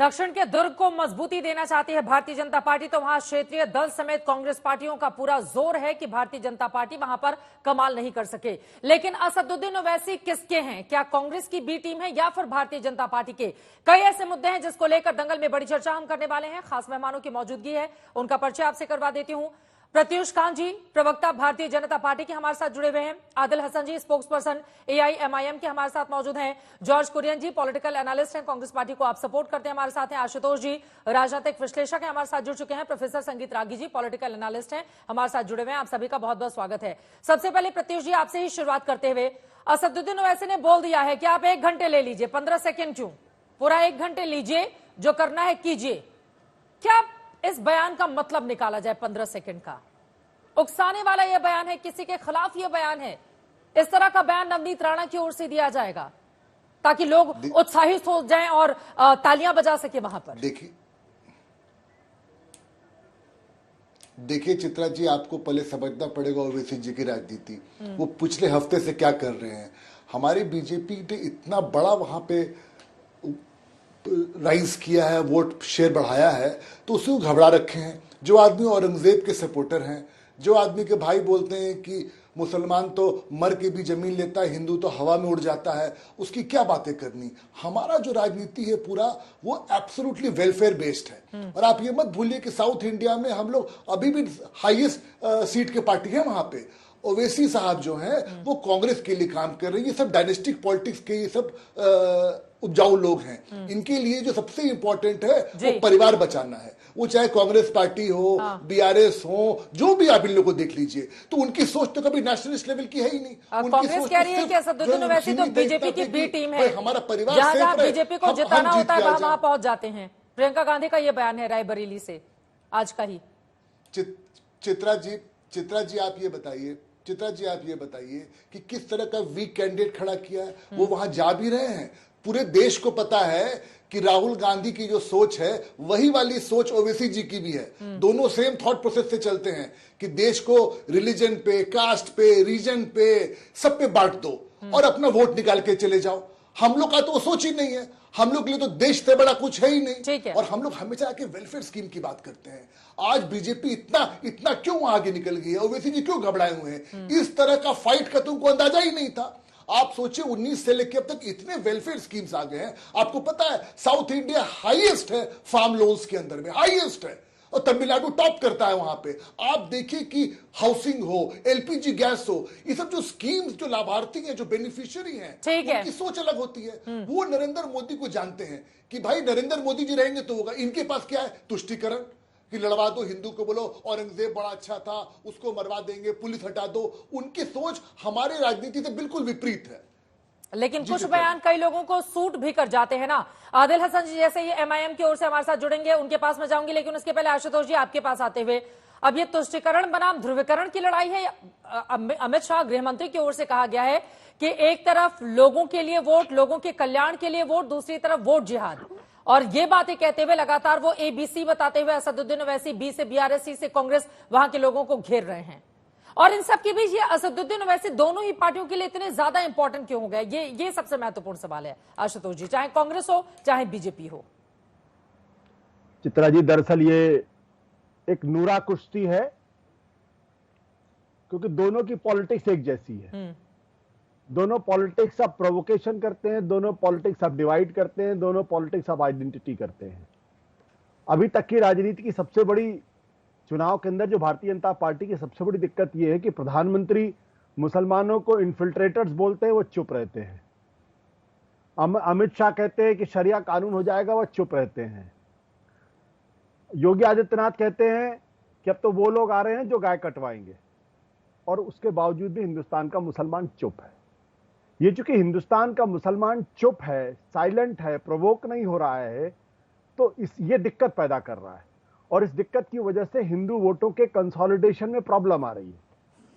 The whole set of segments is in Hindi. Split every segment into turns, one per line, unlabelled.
दक्षिण के दुर्ग को मजबूती देना चाहती है भारतीय जनता पार्टी, तो वहां क्षेत्रीय दल समेत कांग्रेस पार्टियों का पूरा जोर है कि भारतीय जनता पार्टी वहां पर कमाल नहीं कर सके। लेकिन असदुद्दीन ओवैसी किसके हैं? क्या कांग्रेस की बी टीम है या फिर भारतीय जनता पार्टी के? कई ऐसे मुद्दे हैं जिसको लेकर दंगल में बड़ी चर्चा हम करने वाले हैं। खास मेहमानों की मौजूदगी है, उनका परिचय आपसे करवा देती हूं। प्रत्युष खान जी, प्रवक्ता भारतीय जनता पार्टी के हमारे साथ जुड़े हुए हैं। आदिल हसन जी, स्पोक्स पर्सन एआईएमआईएम के हमारे साथ मौजूद हैं। जॉर्ज कुरियन जी, पॉलिटिकल एनालिस्ट हैं, कांग्रेस पार्टी को आप सपोर्ट करते हैं, हमारे साथ हैं। आशुतोष जी, राजनीतिक विश्लेषक हैं, हमारे साथ जुड़ चुके हैं। प्रोफेसर संगीत रागी जी, पॉलिटिकल एनालिस्ट हैं, हमारे साथ जुड़े हुए हैं। आप सभी का बहुत बहुत स्वागत है। सबसे पहले प्रत्युष जी, आपसे ही शुरुआत करते हुए, असदुद्दीन ओवैसी ने बोल दिया है कि आप 1 घंटे ले लीजिए, 15 सेकेंड क्यों, पूरा 1 घंटे लीजिए, जो करना है कीजिए। क्या इस बयान का मतलब निकाला जाए 15 सेकेंड का? उकसाने वाला यह बयान है, किसी के खिलाफ यह बयान है? इस तरह का बयान नवनीत राणा की ओर से दिया जाएगा ताकि लोग उत्साहित हो जाएं और तालियां बजा सके वहां पर।
देखिए चित्रा जी, आपको पहले समझना पड़ेगा ओवैसी जी की राजनीति, वो पिछले हफ्ते से क्या कर रहे हैं। हमारी बीजेपी ने इतना बड़ा वहां पे राइज किया है, वोट शेयर बढ़ाया है, तो उसे वो घबरा रखे हैं। जो आदमी औरंगजेब के सपोर्टर हैं, जो आदमी के भाई बोलते हैं कि मुसलमान तो मर के भी जमीन लेता है, हिंदू तो हवा में उड़ जाता है, उसकी क्या बातें करनी। हमारा जो राजनीति है पूरा, वो एब्सोल्युटली वेलफेयर बेस्ड है। और आप ये मत भूलिए कि साउथ इंडिया में हम लोग अभी भी हाईएस्ट सीट के पार्टी है वहां पे। ओवैसी साहब जो हैं वो कांग्रेस के लिए काम कर रहे हैं। ये सब डायनेस्टिक पॉलिटिक्स के ये सब उपजाऊ लोग हैं। इनके लिए जो सबसे इंपॉर्टेंट है वो परिवार बचाना है। वो चाहे कांग्रेस पार्टी हो, बीआरएस हो, जो भी आप इन लोगों को देख लीजिए, तो उनकी सोच तो कभी नेशनलिस्ट लेवल की है ही नहीं।
कांग्रेस कह रही है कि असदुद्दीन ओवैसी तो बीजेपी की बी टीम है, हमारा परिवार जहां बीजेपी को जिताना होता है वहां पहुंच जाते हैं। प्रियंका गांधी का ये बयान है रायबरेली से आज का ही।
चित्रा जी आप ये बताइए कि किस तरह का वीक कैंडिडेट खड़ा किया है। वो वहां जा भी रहे हैं, पूरे देश को पता है कि राहुल गांधी की जो सोच है वही वाली सोच ओवैसी जी की भी है। दोनों सेम थॉट प्रोसेस से चलते हैं कि देश को रिलीजन पे, कास्ट पे, रीजन पे, सब पे बांट दो और अपना वोट निकाल के चले जाओ। हम लोग का तो वो सोच ही नहीं है। हम लोग के लिए तो देश से बड़ा कुछ है ही नहीं। और हम लोग हमेशा आके वेलफेयर स्कीम की बात करते हैं। आज बीजेपी इतना क्यों आगे निकल गई है? ओवैसी जी क्यों घबराए हुए हैं? इस तरह का फाइट का तुमको अंदाजा ही नहीं था। आप सोचिए 19 से लेकर अब तक इतने वेलफेयर स्कीम्स आ गए हैं। आपको पता है साउथ इंडिया हाईएस्ट है फार्म लोन्स के अंदर में, हाईएस्ट है। और तमिलनाडु टॉप करता है वहां पे। आप देखिए कि हाउसिंग हो, एलपीजी गैस हो, ये सब जो स्कीम्स, जो लाभार्थी हैं, जो बेनिफिशियरी हैं, उनकी सोच अलग होती है। वो नरेंद्र मोदी को जानते हैं कि भाई नरेंद्र मोदी जी रहेंगे तो होगा। इनके पास क्या है? तुष्टिकरण, कि लड़वा दो, हिंदू को बोलो औरंगजेब बड़ा अच्छा था, उसको मरवा देंगे, पुलिस हटा दो। उनकी सोच हमारे राजनीति से बिल्कुल विपरीत है।
लेकिन कुछ बयान कई लोगों को सूट भी कर जाते हैं ना। आदिल हसन जी जैसे ही एमआईएम की ओर से हमारे साथ जुड़ेंगे, उनके पास मैं जाऊंगी, लेकिन उसके पहले आशुतोष जी आपके पास आते हुए, अब ये तुष्टिकरण बनाम ध्रुवीकरण की लड़ाई है। अमित शाह गृह मंत्री की ओर से कहा गया है कि एक तरफ लोगों के लिए वोट, लोगों के कल्याण के लिए वोट, दूसरी तरफ वोट जिहाद। और ये बातें कहते हुए लगातार वो एबीसी बताते हुए असदुद्दीन ओवैसी बी से बीआरएस, सी से कांग्रेस वहां के लोगों को घेर रहे हैं। और इन सब के बीच ये असदुद्दीन ओवैसी दोनों ही पार्टियों के लिए इतने ज्यादा इंपॉर्टेंट क्यों हो गए? ये सबसे महत्वपूर्ण सवाल है आशुतोष जी, चाहे कांग्रेस हो चाहे बीजेपी हो।
चित्रा जी, दरअसल ये एक नूरा कुश्ती है, क्योंकि दोनों की पॉलिटिक्स एक जैसी है। दोनों पॉलिटिक्स आप प्रोवोकेशन करते हैं, दोनों पॉलिटिक्स आप डिवाइड करते हैं, दोनों पॉलिटिक्स आप आइडेंटिटी करते हैं। अभी तक की राजनीति की सबसे बड़ी चुनाव के अंदर जो भारतीय जनता पार्टी की सबसे बड़ी दिक्कत यह है कि प्रधानमंत्री मुसलमानों को इन्फिल्ट्रेटर्स बोलते हैं, वो चुप रहते हैं। अमित शाह कहते हैं कि शरिया कानून हो जाएगा, वो चुप रहते हैं। योगी आदित्यनाथ कहते हैं कि अब तो वो लोग आ रहे हैं जो गाय कटवाएंगे, और उसके बावजूद भी हिंदुस्तान का मुसलमान चुप है। ये चूंकि हिंदुस्तान का मुसलमान चुप है, साइलेंट है, प्रोवोक नहीं हो रहा है, तो ये दिक्कत पैदा कर रहा है। और इस दिक्कत की वजह से हिंदू वोटों के कंसोलिडेशन में प्रॉब्लम आ रही है।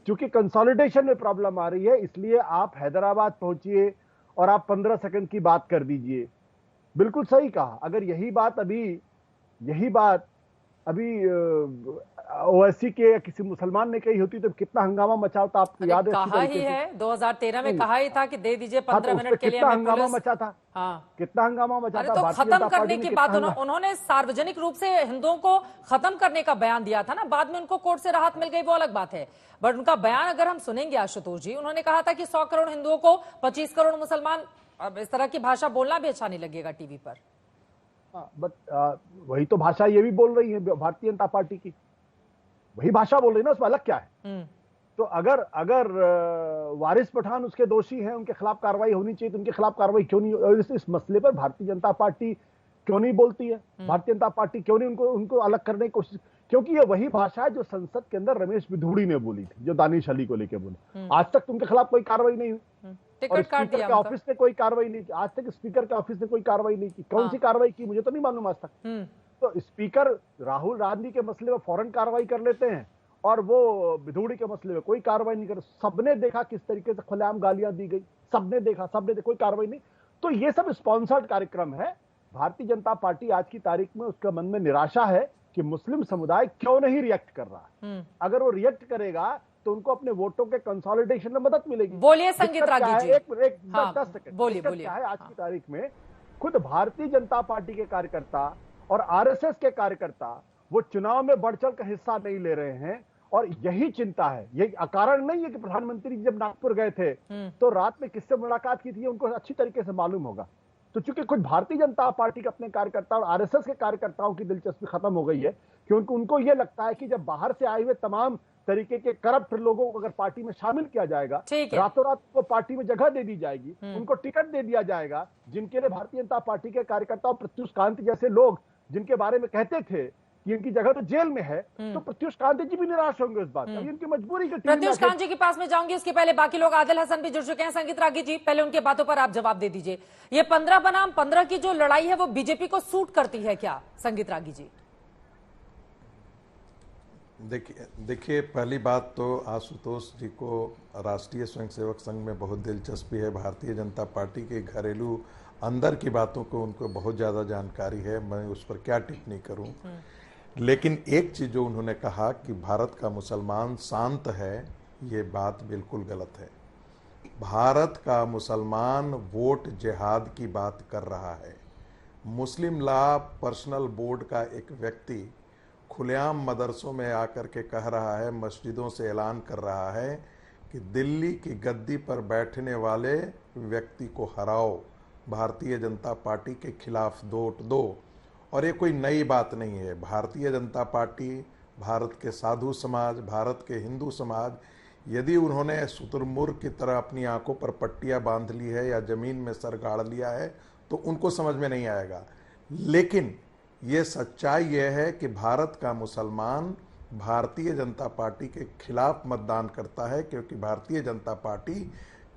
क्योंकि कंसोलिडेशन में प्रॉब्लम आ रही है, इसलिए आप हैदराबाद पहुंचिए और आप 15 सेकंड की बात कर दीजिए। बिल्कुल सही कहा। अगर यही बात अभी ओवैसी के या किसी मुसलमान ने कही होती तो कितना हंगामा मचा होता, आपको याद है?
कहा ही है 2013 में कहा ही था कि दे दीजिए 15 मिनट के लिए
कितना
हमें
हंगामा
पुलिस।
मचा था,
हाँ,
कितना हंगामा मचा
अरे
था।
तो
भारतीय
खत्म
जनता
करने
पार्टी ने
की
कितना
बात उन्होंने सार्वजनिक रूप से हिंदुओं को खत्म करने का बयान दिया था ना, बाद में उनको कोर्ट से राहत मिल गई, वो अलग बात है। बट उनका बयान अगर हम सुनेंगे आशुतोष जी, उन्होंने कहा था कि 100 करोड़ हिंदुओं को 25 करोड़ मुसलमान। अब इस तरह की भाषा बोलना भी अच्छा नहीं लगेगा टीवी पर।
बट वही तो भाषा ये भी बोल रही है भारतीय जनता पार्टी की, वही भाषा बोल रही है ना, उसमें अलग क्या है? तो अगर वारिस पठान उसके दोषी हैं, उनके खिलाफ कार्रवाई होनी चाहिए, तो उनके खिलाफ कार्रवाई क्यों नहीं? और इस मसले पर भारतीय जनता पार्टी क्यों नहीं बोलती है? भारतीय जनता पार्टी क्यों नहीं उनको अलग करने की कोशिश? क्योंकि ये वही भाषा है जो संसद के अंदर रमेश बिधूड़ी ने बोली थी, जो दानिश अली को लेकर बोले। आज तक उनके खिलाफ कोई कार्रवाई नहीं हुई, और स्पीकर के ऑफिस ने कोई कार्रवाई नहीं की। आज तक स्पीकर के ऑफिस ने कोई कार्रवाई नहीं की। कौन सी कार्रवाई की मुझे तो नहीं मालूम आज तक। तो स्पीकर राहुल गांधी के मसले में फौरन कार्रवाई कर लेते हैं, और वो बिधूड़ी के मसले में कोई कार्रवाई नहीं कर। सबने देखा किस तरीके से खुलेआम गालियां दी गई, सबने देखा, कोई कार्रवाई नहीं। तो ये सब स्पॉन्सर्ड कार्यक्रम है। भारतीय जनता पार्टी आज की तारीख में उसके मन में निराशा है कि मुस्लिम समुदाय क्यों नहीं रिएक्ट कर रहा है। अगर वो रिएक्ट करेगा तो उनको अपने वोटों के कंसोलिडेशन में मदद मिलेगी।
बोलिए संगीत रागी जी।
एक 10 सेकंड
बोलिए।
क्या है आज की तारीख में, खुद भारतीय जनता पार्टी के कार्यकर्ता और आरएसएस के कार्यकर्ता वो चुनाव में बढ़ चढ़ कर हिस्सा नहीं ले रहे हैं। और यही चिंता है, यही अकारण नहीं है कि प्रधानमंत्री जब नागपुर गए थे तो रात में किससे मुलाकात की थी, उनको अच्छी तरीके से मालूम होगा। तो चूंकि खुद भारतीय जनता पार्टी के अपने कार्यकर्ता और आरएसएस के कार्यकर्ताओं की दिलचस्पी खत्म हो गई है, क्योंकि उनको यह लगता है कि जब बाहर से आए हुए तमाम तरीके के करप्ट लोगों को अगर पार्टी में शामिल किया जाएगा, रातों रात को पार्टी में जगह दे दी जाएगी, उनको टिकट दे दिया जाएगा, जिनके लिए भारतीय जनता पार्टी के कार्यकर्ता प्रत्युष कांति जैसे लोग जिनके बारे में कहते थे कि इनकी जगह तो जेल में है, तो प्रत्युष कांति जी भी निराश होंगे इस बात पर। इनकी मजबूरी के
प्रत्युष कांति जी के पास में जाऊंगी, उसके पहले बाकी लोग, आदिल हसन भी जुड़ चुके हैं। संगीत रागी जी, पहले उनके बातों पर आप जवाब दे दीजिए। ये 15 बनाम 15 की जो लड़ाई है वो बीजेपी को सूट करती है क्या, संगीत रागी जी?
देखिए पहली बात तो आशुतोष जी को राष्ट्रीय स्वयंसेवक संघ में बहुत दिलचस्पी है। भारतीय जनता पार्टी के घरेलू अंदर की बातों को उनको बहुत ज़्यादा जानकारी है, मैं उस पर क्या टिप्पणी करूं। लेकिन एक चीज़ जो उन्होंने कहा कि भारत का मुसलमान शांत है, ये बात बिल्कुल गलत है। भारत का मुसलमान वोट जिहाद की बात कर रहा है। मुस्लिम लॉ पर्सनल बोर्ड का एक व्यक्ति खुलेआम मदरसों में आकर के कह रहा है, मस्जिदों से ऐलान कर रहा है कि दिल्ली की गद्दी पर बैठने वाले व्यक्ति को हराओ, भारतीय जनता पार्टी के खिलाफ वोट दो। और ये कोई नई बात नहीं है। भारतीय जनता पार्टी, भारत के साधु समाज, भारत के हिंदू समाज, यदि उन्होंने शुतुरमुर्ग की तरह अपनी आंखों पर पट्टियां बांध ली है या जमीन में सर गाड़ लिया है तो उनको समझ में नहीं आएगा। लेकिन ये सच्चाई यह है कि भारत का मुसलमान भारतीय जनता पार्टी के खिलाफ मतदान करता है, क्योंकि भारतीय जनता पार्टी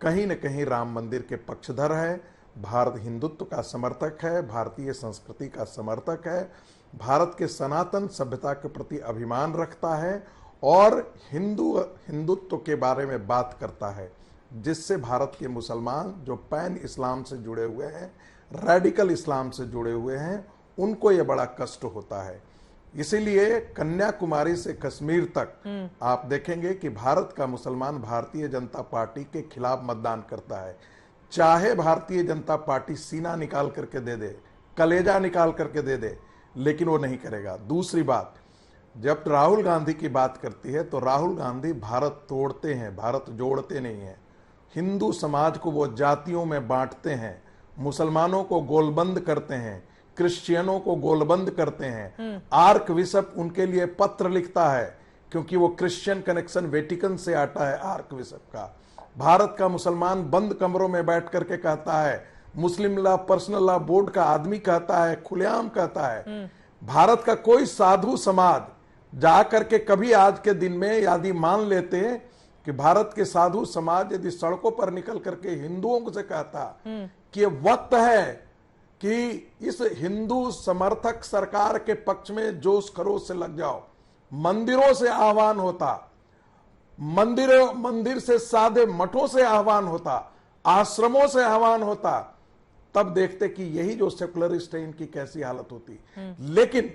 कहीं न कहीं राम मंदिर के पक्षधर है, भारत हिंदुत्व का समर्थक है, भारतीय संस्कृति का समर्थक है, भारत के सनातन सभ्यता के प्रति अभिमान रखता है और हिंदुत्व के बारे में बात करता है, जिससे भारत के मुसलमान जो पैन इस्लाम से जुड़े हुए हैं, रेडिकल इस्लाम से जुड़े हुए हैं, उनको ये बड़ा कष्ट होता है। इसीलिए कन्याकुमारी से कश्मीर तक आप देखेंगे कि भारत का मुसलमान भारतीय जनता पार्टी के खिलाफ मतदान करता है। चाहे भारतीय जनता पार्टी सीना निकाल करके दे दे, कलेजा निकाल करके दे दे, लेकिन वो नहीं करेगा। दूसरी बात, जब राहुल गांधी की बात करती है तो राहुल गांधी भारत तोड़ते हैं, भारत जोड़ते नहीं हैं। हिंदू समाज को वो जातियों में बांटते हैं, मुसलमानों को गोलबंद करते हैं, क्रिश्चियनों को गोलबंद करते हैं। आर्क बिशप उनके लिए पत्र लिखता है, क्योंकि वो क्रिश्चियन कनेक्शन वेटिकन से आता है आर्क बिशप का। भारत का मुसलमान बंद कमरों में बैठ करके कहता है, मुस्लिम लॉ पर्सनल लॉ बोर्ड का आदमी कहता है, खुलेआम कहता है। भारत का कोई साधु समाज जाकर के कभी आज के दिन में यदि मान लेते कि भारत के साधु समाज यदि सड़कों पर निकल करके हिंदुओं से कहता कि ये वक्त है कि इस हिंदू समर्थक सरकार के पक्ष में जोश खरोश से लग जाओ, मंदिरों से आह्वान होता, मंदिर से साधे मठों से आह्वान होता, आश्रमों से आह्वान होता, तब देखते कि यही जो सेकुलरिस्ट है इनकी कैसी हालत होती। लेकिन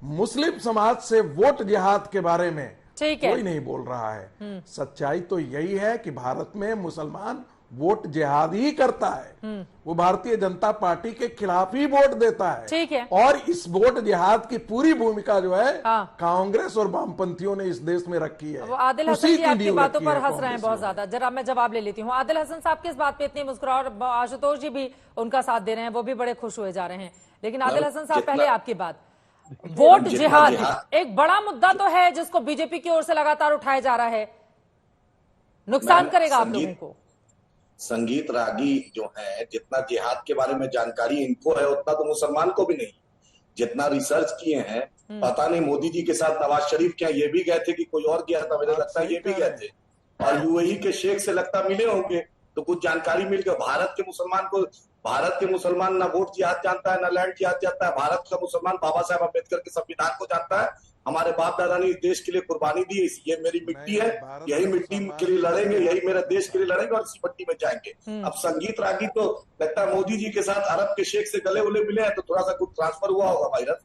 मुस्लिम समाज से वोट जिहाद के बारे में
ठीक है।
कोई नहीं बोल रहा है। सच्चाई तो यही है कि भारत में मुसलमान वोट जिहाद ही करता है, वो भारतीय जनता पार्टी के खिलाफ ही वोट देता है।
ठीक है।
और इस वोट जिहाद की पूरी भूमिका जो है
हाँ।
कांग्रेस और वामपंथियों ने इस देश में रखी है।
वो आदिल हसन
उसी
जी
की
आपकी
नींव
बातों
रखी
पर
है
हंस रहे हैं बहुत ज्यादा। जरा मैं जवाब ले लेती हूँ। आदिल हसन साहब किस बात पे इतनी मुस्कुरा, और आशुतोष जी भी उनका साथ दे रहे हैं, वो भी बड़े खुश हुए जा रहे हैं। लेकिन आदिल हसन साहब पहले आपकी बात, वोट जिहाद एक बड़ा मुद्दा तो है जिसको बीजेपी की ओर से लगातार उठाया जा रहा है, नुकसान करेगा आप लोगों को।
संगीत रागी जो है, जितना जिहाद के बारे में जानकारी इनको है उतना तो मुसलमान को भी नहीं। जितना रिसर्च किए हैं, पता नहीं मोदी जी के साथ नवाज शरीफ क्या ये भी गए थे कि कोई और गया था, मुझे लगता है ये भी गए थे, और यूएई के शेख से लगता मिले होंगे, तो कुछ जानकारी मिल गई। भारत के मुसलमान ना वोट जिहाद जानता है, ना लैंड जिहाद जानता है। भारत का मुसलमान बाबा साहब अम्बेडकर के संविधान को जानता है। हमारे बाप दादा ने इस देश के लिए कुर्बानी दी, ये मेरी मिट्टी है, यही मिट्टी के लिए लड़ेंगे, यही मेरा देश के लिए लड़ेंगे और इसी मिट्टी में जाएंगे। अब संगीत रागी तो लगता है मोदी जी के साथ अरब के शेख से गले उले मिले हैं, तो थोड़ा सा कुछ ट्रांसफर हुआ होगा वायरस,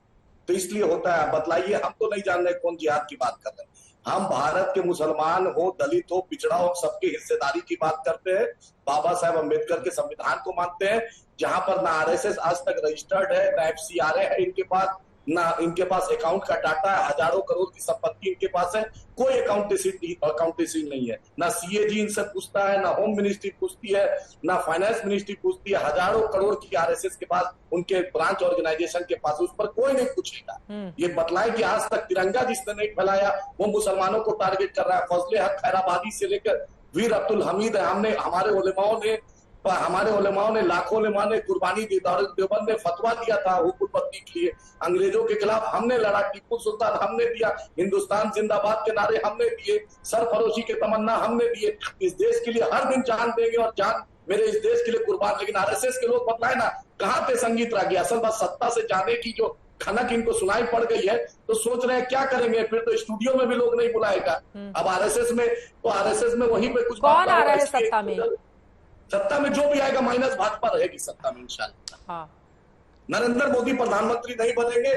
तो इसलिए होता है। बतलाइए, हम तो नहीं जान रहे कौन जिहाद की बात कर रहे हैं। हम भारत के मुसलमान हो, दलित हो, पिछड़ा हो, सबकी हिस्सेदारी की बात करते हैं। बाबा साहब अम्बेडकर के संविधान को मानते हैं, जहां पर ना आरएसएस आज तक रजिस्टर्ड है, ना एफसीआरए है इनके पास, ना इनके पास अकाउंट का डाटा है, हजारों करोड़ की संपत्ति इनके पास है, कोई अकाउंटेंसी नहीं है। ना सीएजी इनसे पूछता है, ना होम मिनिस्ट्री पूछती है, ना फाइनेंस मिनिस्ट्री पूछती है। हजारों करोड़ की आरएसएस के पास, उनके ब्रांच ऑर्गेनाइजेशन के पास, उस पर कोई नहीं पूछेगा। ये बतलाए कि आज तक तिरंगा जिसने नहीं फैलाया वो मुसलमानों को टारगेट कर रहा है। फजले हक खैराबादी से लेकर वीर अब्दुल हमीद है, हमारे उलेमाओं ने लाखों उलेमा ने कुर्बानी दी। देवबंद ने फतवा दिया था हुकूमत के लिए, अंग्रेजों के खिलाफ हमने लड़ा, टीपू सुल्तान हमने दिया, हिंदुस्तान जिंदाबाद के नारे हमने दिए, सरफरोशी के तमन्ना हमने दिए। इस देश के लिए हर दिन जान देंगे और जान मेरे इस देश के लिए कुर्बान। लेकिन आरएसएस के लोग बताए ना, कहाँ थे संगीत रागी? असल बात सत्ता से जाने की जो खनक इनको सुनाई पड़ गई है, तो सोच रहे हैं क्या करेंगे, फिर तो स्टूडियो में भी लोग नहीं बुलाएगा। अब आरएसएस में वहीं पे कुछ
कौन आ रहा है सत्ता में?
सत्ता में जो भी आएगा माइनस भाजपा रहेगी सत्ता में इंशाल्लाह।
हाँ।
नरेंद्र मोदी प्रधानमंत्री नहीं बनेंगे।